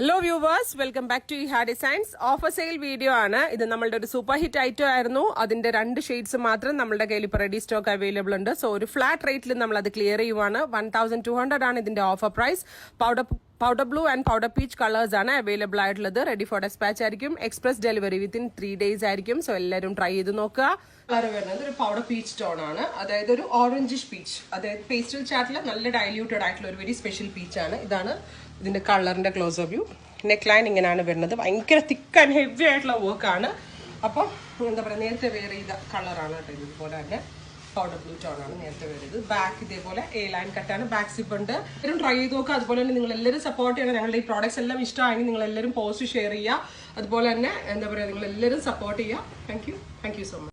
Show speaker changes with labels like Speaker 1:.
Speaker 1: Hello viewers, welcome back to Iha designs. Offer sale video ആണ് ഇത്. നമ്മളുടെ ഒരു സൂപ്പർ ഹിറ്റ് ഐറ്റം ആയിരുന്നു. അതിന്റെ 2 ഷെയ്ഡ്സ് മാത്രം നമ്മളുടെ കയ്യിൽ ഇപ്പോൾ റെഡി സ്റ്റോക്ക് അവൈലബിൾ ഉണ്ട്. സോ ഒരു ഫ്ലാറ്റ് റേറ്റിൽ നമ്മൾ അത് ക്ലിയർ ചെയ്യുവാണ്. 1200 ആണ് ഇതിന്റെ offer price. Powder blue and powder peach colours ആണ് അവൈലബിൾ ആയിട്ടുള്ളത്. റെഡി ഫോർ ഡെസ്പാച്ച് ആയിരിക്കും. എക്സ്പ്രസ് ഡെലിവറി വിത്തിൻ 3 days ആയിരിക്കും. സോ എല്ലാവരും ട്രൈ ചെയ്ത് നോക്കുക. കളർ വരുന്നത് ഒരു പൗഡർ പീച്ച് ടോൺ ആണ്, അതായത് ഒരു ഓറഞ്ചിഷ് പീച്ച്, അതായത് പേസ്റ്റൽ ചാറ്റിൽ നല്ല ഡൈല്യൂട്ടഡ് ആയിട്ടുള്ള ഒരു വെരി സ്പെഷ്യൽ പീച്ച് ആണ്. ഇതാണ് ഇതിന്റെ കളറിന്റെ ക്ലോസ് വ്യൂ. നെക്ക് ലൈൻ ഇങ്ങനെയാണ് വരുന്നത്. ഭയങ്കര തിക്ക് ആൻഡ് ഹെവി ആയിട്ടുള്ള വർക്കാണ്. അപ്പം എന്താ പറയുക, നേരത്തെ വേറെ ചെയ്ത കളറാണ് കേട്ടോ. ഇതുപോലെ തന്നെ പൗഡർ ബ്ലൂ ടോൺ ആണ് നേരത്തെ വരുന്നത്. ബാക്ക് ഇതേപോലെ എ ലൈൻ കട്ടാണ്. ബാക്ക് സിപ്പ് ഉണ്ട്. എല്ലാവരും ട്രൈ ചെയ്ത് നോക്കുക. അതുപോലെ തന്നെ നിങ്ങൾ എല്ലാവരും സപ്പോർട്ട് ചെയ്യണം. ഞങ്ങളുടെ ഈ പ്രോഡക്ട്സ് എല്ലാം ഇഷ്ടമായെങ്കിൽ നിങ്ങൾ എല്ലാവരും പോസ്റ്റ് ഷെയർ ചെയ്യുക. അതുപോലെ തന്നെ എന്താ പറയുക, നിങ്ങൾ എല്ലാവരും സപ്പോർട്ട് ചെയ്യുക. Thank you so much.